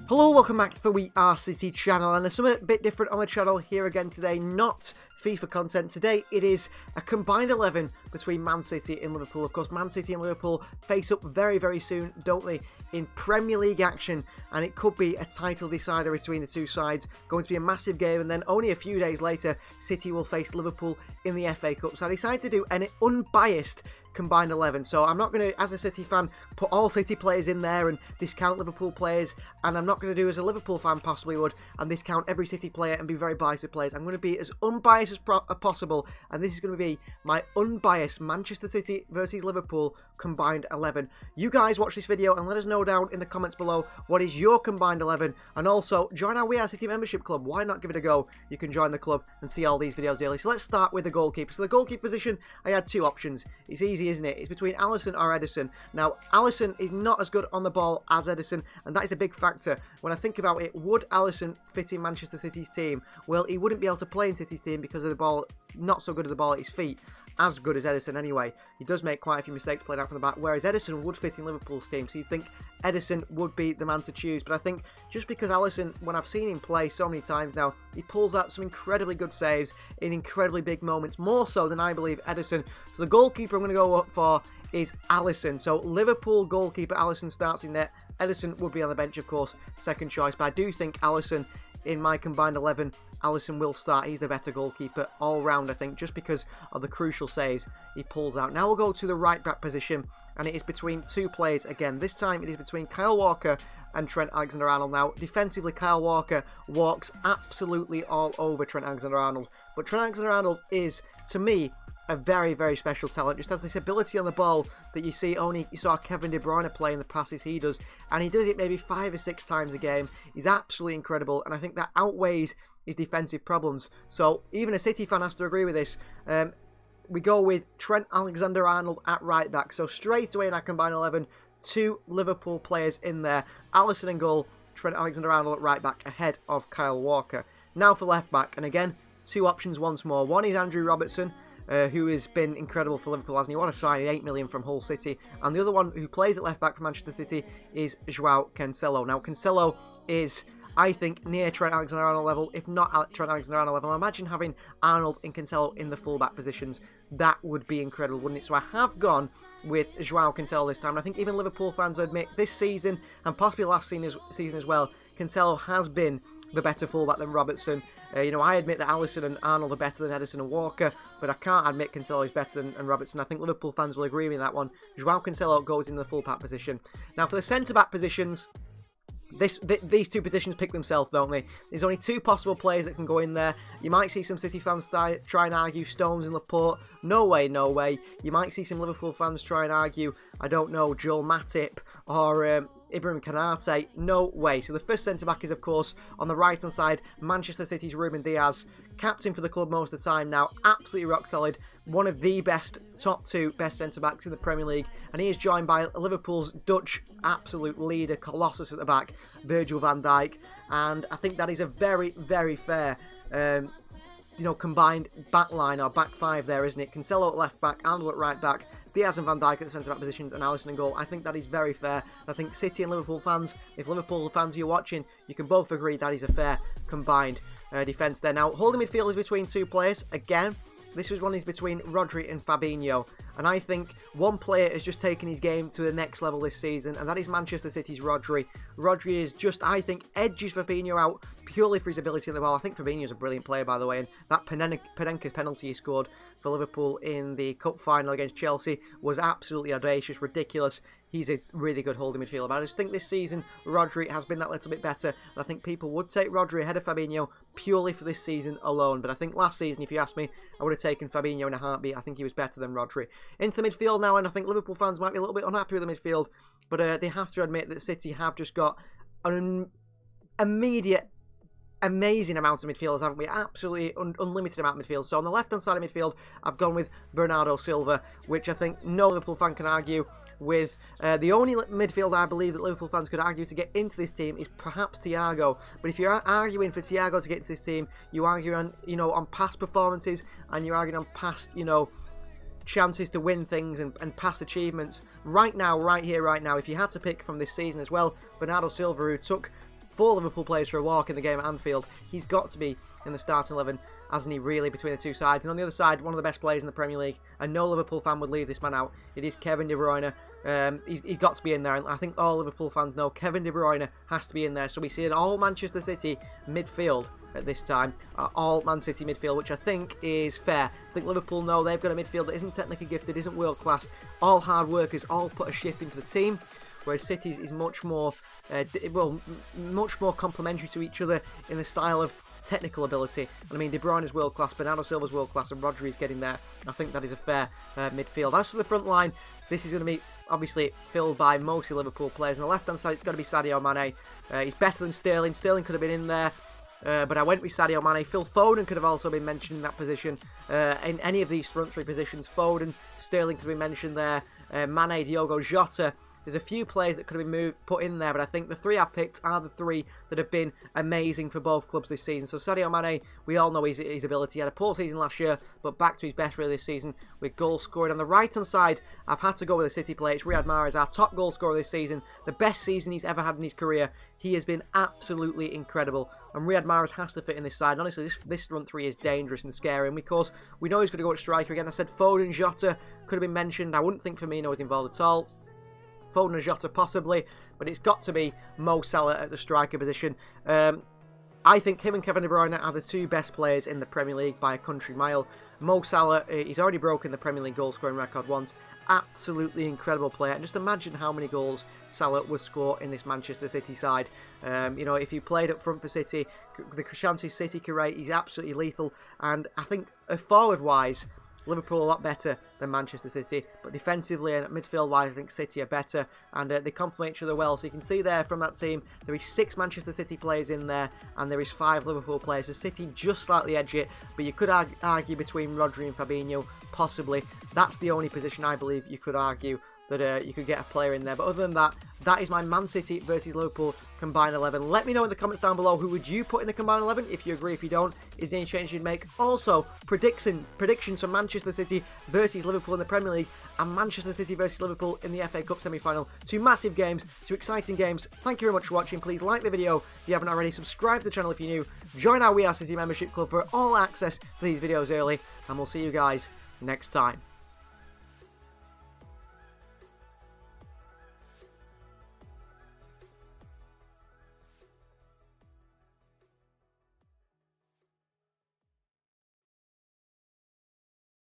Hello, welcome back to the We Are City channel, and there's something a bit different on the channel here again today, not FIFA content. Today it is a combined 11 between Man City and Liverpool. Of course, Man City and Liverpool face up very, very soon, don't they, in Premier League action, and it could be a title decider between the two sides. Going to be a massive game, and then only a few days later, City will face Liverpool in the FA Cup. So I decided to do an unbiased combined 11. So I'm not going to, as a City fan, put all City players in there and discount Liverpool players, and I'm not going to do as a Liverpool fan possibly would and discount every City player and be very biased with players. I'm going to be as unbiased as possible, and this is going to be my unbiased Manchester City versus Liverpool combined 11. You guys watch this video and let us know down in the comments below what is your combined 11, and also join our We Are City membership club. Why not give it a go? You can join the club and see all these videos daily. So let's start with the goalkeeper. So the goalkeeper position, I had two options. It's easy, isn't it? It's between Allison or Edison. Now, Allison is not as good on the ball as Edison, and that is a big factor. When I think about it, would Allison fit in Manchester City's team? Well, he wouldn't be able to play in City's team because of the ball, not so good at the ball at his feet. As good as Edison anyway. He does make quite a few mistakes playing out from the back, whereas Edison would fit in Liverpool's team, so you think Edison would be the man to choose. But I think just because Allison, when I've seen him play so many times now, he pulls out some incredibly good saves in incredibly big moments, more so than I believe Edison. So the goalkeeper I'm going to go up for is Allison. So Liverpool goalkeeper Allison starts in net. Edison would be on the bench, of course, second choice, but I do think Allison, in my combined 11, Allison will start. He's the better goalkeeper all round, I think, just because of the crucial saves he pulls out. Now we'll go to the right back position, and it is between two players again. This time it is between Kyle Walker and Trent Alexander-Arnold. Now, defensively, Kyle Walker walks absolutely all over Trent Alexander-Arnold, but Trent Alexander-Arnold is, to me, a very, very special talent. Just has this ability on the ball that you saw Kevin De Bruyne play in the passes he does, and he does it maybe 5 or 6 times a game. He's absolutely incredible, and I think that outweighs his defensive problems. So even a City fan has to agree with this. We go with Trent Alexander-Arnold at right back. So straight away in our combined 11, 2 Liverpool players in there. Allison in goal, Trent Alexander-Arnold at right back ahead of Kyle Walker. Now for left back, and again, 2 options once more. One is Andrew Robertson, who has been incredible for Liverpool, hasn't he? What a signing, 8 million from Hull City. And the other one who plays at left back for Manchester City is João Cancelo. Now, Cancelo is, I think, near Trent Alexander-Arnold level, if not at Trent Alexander-Arnold level. Imagine having Arnold and Cancelo in the full-back positions. That would be incredible, wouldn't it? So I have gone with João Cancelo this time. And I think even Liverpool fans admit this season, and possibly last season as well, Cancelo has been the better full-back than Robertson. I admit that Allison and Arnold are better than Edison and Walker, but I can't admit Cancelo is better than Robertson. I think Liverpool fans will agree with that one. João Cancelo goes in the full-back position. Now, for the centre-back positions, these two positions pick themselves, don't they? There's only 2 possible players that can go in there. You might see some City fans try and argue Stones and Laporte. No way, no way. You might see some Liverpool fans try and argue, I don't know, Joel Matip or Ibrahim Konate. No way. So the first centre-back is, of course, on the right-hand side, Manchester City's Ruben Dias. Captain for the club most of the time now. Absolutely rock solid. One of the top 2 best centre-backs in the Premier League. And he is joined by Liverpool's Dutch absolute leader, Colossus at the back, Virgil van Dijk. And I think that is a very, very fair combined back line or back 5 there, isn't it? Cancelo at left back, Arnold at right back, Diaz and Van Dijk at the centre-back positions, and Allison in goal. I think that is very fair. I think City and Liverpool fans, if Liverpool fans you're watching, you can both agree that is a fair combined defence there. Now, holding midfield is between 2 players. Again, this one is between Rodri and Fabinho. And I think one player has just taken his game to the next level this season, and that is Manchester City's Rodri. Rodri is just, I think, edges Fabinho out purely for his ability on the ball. I think Fabinho is a brilliant player, by the way, and that Panenka penalty he scored for Liverpool in the cup final against Chelsea was absolutely audacious, ridiculous. He's a really good holding midfielder. But I just think this season, Rodri has been that little bit better. And I think people would take Rodri ahead of Fabinho purely for this season alone. But I think last season, if you asked me, I would have taken Fabinho in a heartbeat. I think he was better than Rodri. Into the midfield now, and I think Liverpool fans might be a little bit unhappy with the midfield. But they have to admit that City have just got an immediate amazing amount of midfielders, haven't we? Absolutely unlimited amount of midfield. So on the left-hand side of midfield, I've gone with Bernardo Silva, which I think no Liverpool fan can argue with. The only midfield I believe that Liverpool fans could argue to get into this team is perhaps Thiago. But if you're arguing for Thiago to get into this team, you argue on, on past performances, and you're arguing on past, chances to win things and past achievements. Right now, right here, right now, if you had to pick from this season as well, Bernardo Silva, who took 4 Liverpool players for a walk in the game at Anfield. He's got to be in the starting 11, hasn't he, really, between the two sides? And on the other side, one of the best players in the Premier League, and no Liverpool fan would leave this man out. It is Kevin De Bruyne. He's got to be in there, and I think all Liverpool fans know Kevin De Bruyne has to be in there. So we see an all Manchester City midfield at this time, all Man City midfield, which I think is fair. I think Liverpool know they've got a midfield that isn't technically gifted, isn't world class, all hard workers, all put a shift into the team, whereas City's is much more, much more complementary to each other in the style of technical ability. And I mean, De Bruyne is world class, Bernardo Silva is world class, and Rodri is getting there. I think that is a fair midfield. As for the front line, this is going to be obviously filled by mostly Liverpool players. On the left hand side, it's got to be Sadio Mane. He's better than Sterling. Sterling could have been in there. But I went with Sadio Mane. Phil Foden could have also been mentioned in that position. In any of these front three positions, Foden, Sterling could be mentioned there. Mane, Diogo Jota. There's a few players that could have been put in there, but I think the 3 I've picked are the 3 that have been amazing for both clubs this season. So Sadio Mane, we all know his ability. He had a poor season last year, but back to his best really this season with goals scored. On the right-hand side, I've had to go with a City player. It's Riyad Mahrez, our top goal scorer this season. The best season he's ever had in his career. He has been absolutely incredible. And Riyad Mahrez has to fit in this side. Honestly, this front 3 is dangerous and scary. And because we know he's going to go at striker again. I said Foden, Jota could have been mentioned. I wouldn't think Firmino was involved at all. Foden and Jota possibly, but it's got to be Mo Salah at the striker position. I think him and Kevin De Bruyne are the 2 best players in the Premier League by a country mile. Mo Salah, he's already broken the Premier League goal scoring record once. Absolutely incredible player. And just imagine how many goals Salah would score in this Manchester City side. You know, if you played up front for City, the chances City can rate, he's absolutely lethal. And I think forward-wise, Liverpool a lot better than Manchester City, but defensively and midfield-wise, I think City are better, and they complement each other well. So you can see there from that team, there is 6 Manchester City players in there, and there is 5 Liverpool players. So City just slightly edge it, but you could argue between Rodri and Fabinho, possibly. That's the only position I believe you could argue that you could get a player in there. But other than that, that is my Man City versus Liverpool combined 11. Let me know in the comments down below, who would you put in the combined 11? If you agree, if you don't, is there any change you'd make? Also, predictions for Manchester City versus Liverpool in the Premier League and Manchester City versus Liverpool in the FA Cup semi-final. 2 massive games, 2 exciting games. Thank you very much for watching. Please like the video if you haven't already. Subscribe to the channel if you're new. Join our We Are City membership club for all access to these videos early. And we'll see you guys next time.